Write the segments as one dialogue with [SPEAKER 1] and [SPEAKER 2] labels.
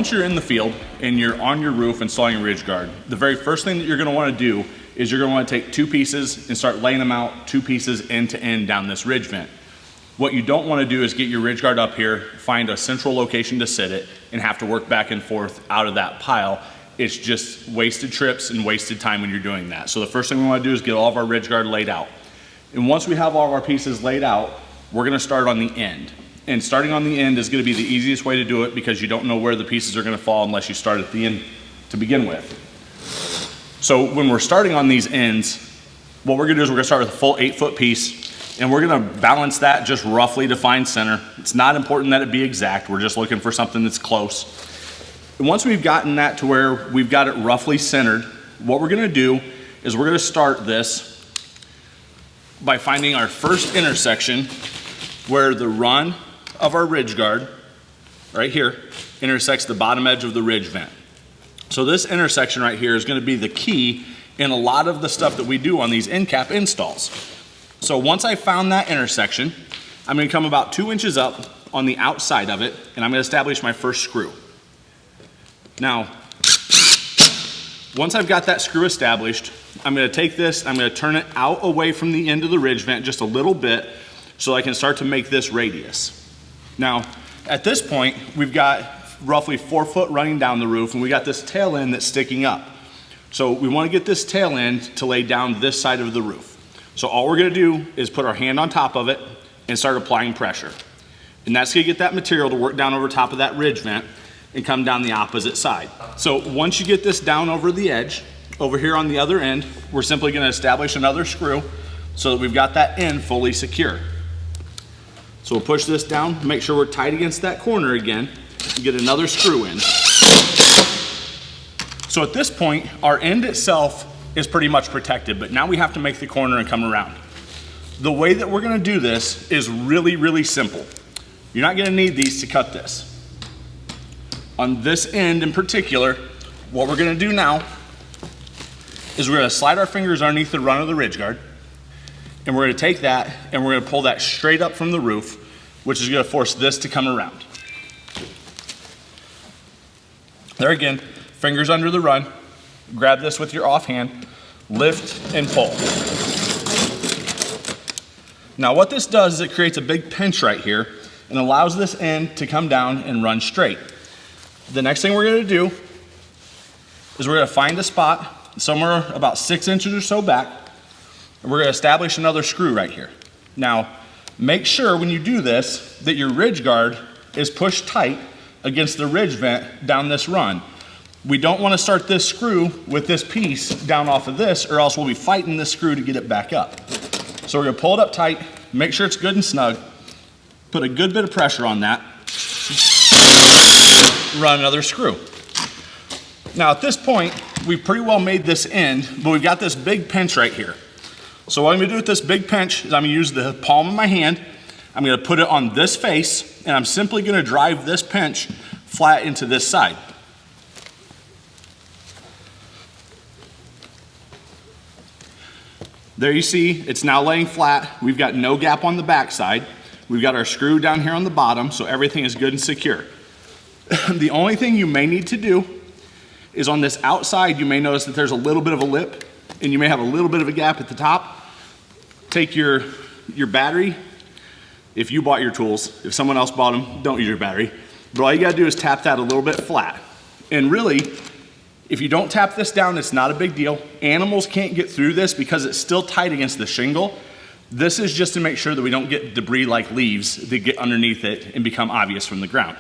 [SPEAKER 1] once you're in the field and you're on your roof installing a ridge guard, the very first thing that you're gonna wanna do is you're gonna wanna take 2 pieces and start laying them out 2 pieces end to end down this ridge vent. What you don't wanna do is get your ridge guard up here, find a central location to sit it, and have to work back and forth out of that pile. It's just wasted trips and wasted time when you're doing that. So the first thing we wanna do is get all of our ridge guard laid out. And once we have all of our pieces laid out, we're gonna start on the end. And starting on the end is gonna be the easiest way to do it because you don't know where the pieces are gonna fall unless you start at the end to begin with. So when we're starting on these ends, what we're gonna do is we're gonna start with a full 8-foot piece, and we're gonna balance that just roughly to find center. It's not important that it be exact, we're just looking for something that's close. And once we've gotten that to where we've got it roughly centered, what we're gonna do is we're gonna start this by finding our first intersection where the run of our ridge guard, right here, intersects the bottom edge of the ridge vent. So this intersection right here is gonna be the key in a lot of the stuff that we do on these end cap installs. So once I found that intersection, I'm gonna come about 2 inches up on the outside of it, and I'm gonna establish my first screw. Now, once I've got that screw established, I'm gonna take this, I'm gonna turn it out away from the end of the ridge vent just a little bit so I can start to make this radius. Now, at this point, we've got roughly 4 foot running down the roof, and we got this tail end that's sticking up. So we wanna get this tail end to lay down this side of the roof. So all we're gonna do is put our hand on top of it and start applying pressure. And that's gonna get that material to work down over top of that ridge vent and come down the opposite side. So once you get this down over the edge, over here on the other end, we're simply gonna establish another screw so that we've got that end fully secure. So we'll push this down, make sure we're tight against that corner again, and get another screw in. So at this point, our end itself is pretty much protected, but now we have to make the corner and come around. The way that we're gonna do this is really, really simple. You're not gonna need these to cut this. On this end in particular, what we're gonna do now is we're gonna slide our fingers underneath the run of the ridge guard, and we're gonna take that and we're gonna pull that straight up from the roof, which is gonna force this to come around. There again, fingers under the run, grab this with your offhand, lift and pull. Now what this does is it creates a big pinch right here and allows this end to come down and run straight. The next thing we're gonna do is we're gonna find a spot somewhere about 6 inches or so back, and we're gonna establish another screw right here. Now, make sure when you do this that your ridge guard is pushed tight against the ridge vent down this run. We don't wanna start this screw with this piece down off of this, or else we'll be fighting this screw to get it back up. So we're gonna pull it up tight, make sure it's good and snug, put a good bit of pressure on that, run another screw. Now at this point, we've pretty well made this end, but we've got this big pinch right here. So what I'm gonna do with this big pinch is I'm gonna use the palm of my hand, I'm gonna put it on this face, and I'm simply gonna drive this pinch flat into this side. There you see, it's now laying flat. We've got no gap on the back side. We've got our screw down here on the bottom, so everything is good and secure. The only thing you may need to do is on this outside, you may notice that there's a little bit of a lip, and you may have a little bit of a gap at the top. Take your battery. If you bought your tools, if someone else bought them, don't use your battery. But all you gotta do is tap that a little bit flat. And really, if you don't tap this down, it's not a big deal. Animals can't get through this because it's still tight against the shingle. This is just to make sure that we don't get debris like leaves that get underneath it and become obvious from the ground.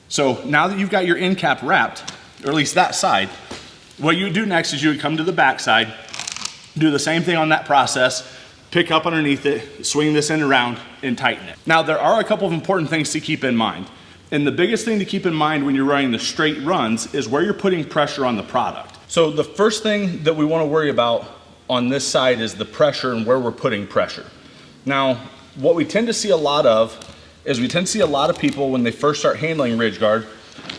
[SPEAKER 1] So now that you've got your end cap wrapped, or at least that side, what you would do next is you would come to the back side, do the same thing on that process, pick up underneath it, swing this end around, and tighten it. Now there are a couple of important things to keep in mind. And the biggest thing to keep in mind when you're running the straight runs is where you're putting pressure on the product. So the first thing that we want to worry about on this side is the pressure and where we're putting pressure. Now, what we tend to see a lot of is we tend to see a lot of people when they first start handling ridge guard,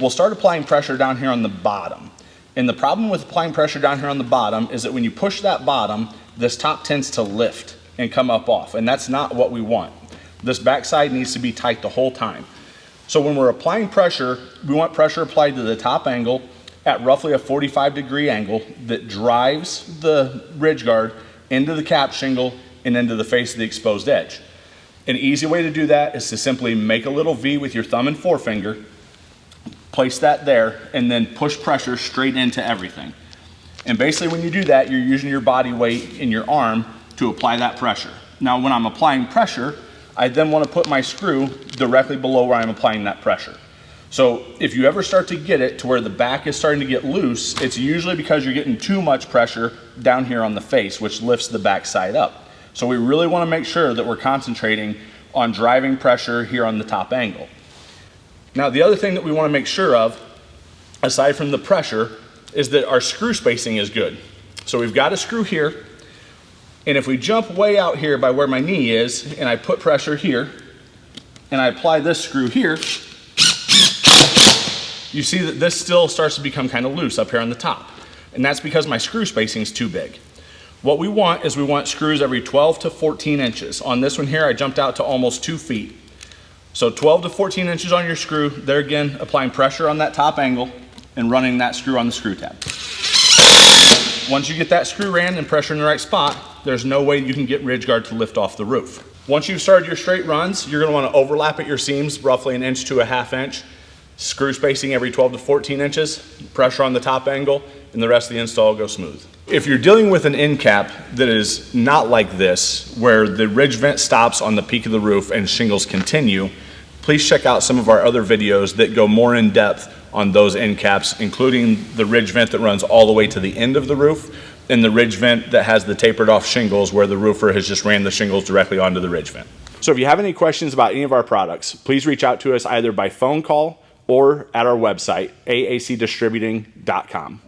[SPEAKER 1] will start applying pressure down here on the bottom. And the problem with applying pressure down here on the bottom is that when you push that bottom, this top tends to lift and come up off, and that's not what we want. This backside needs to be tight the whole time. So when we're applying pressure, we want pressure applied to the top angle at roughly a 45-degree angle that drives the ridge guard into the cap shingle and into the face of the exposed edge. An easy way to do that is to simply make a little V with your thumb and forefinger, place that there, and then push pressure straight into everything. And basically when you do that, you're using your body weight in your arm to apply that pressure. Now when I'm applying pressure, I then want to put my screw directly below where I'm applying that pressure. So if you ever start to get it to where the back is starting to get loose, it's usually because you're getting too much pressure down here on the face, which lifts the back side up. So we really want to make sure that we're concentrating on driving pressure here on the top angle. Now the other thing that we want to make sure of, aside from the pressure, is that our screw spacing is good. So we've got a screw here, and if we jump way out here by where my knee is, and I put pressure here, and I apply this screw here, you see that this still starts to become kind of loose up here on the top. And that's because my screw spacing is too big. What we want is we want screws every 12 to 14 inches. On this one here, I jumped out to almost 2 feet. So 12 to 14 inches on your screw. There again, applying pressure on that top angle and running that screw on the screw tab. Once you get that screw ran and pressure in the right spot, there's no way you can get ridge guard to lift off the roof. Once you've started your straight runs, you're gonna wanna overlap at your seams roughly 1 inch to a 1/2 inch. Screw spacing every 12 to 14 inches, pressure on the top angle, and the rest of the install will go smooth. If you're dealing with an end cap that is not like this, where the ridge vent stops on the peak of the roof and shingles continue, please check out some of our other videos that go more in depth on those end caps, including the ridge vent that runs all the way to the end of the roof, and the ridge vent that has the tapered off shingles where the roofer has just ran the shingles directly onto the ridge vent. So if you have any questions about any of our products, please reach out to us either by phone call or at our website, aacdistributing.com.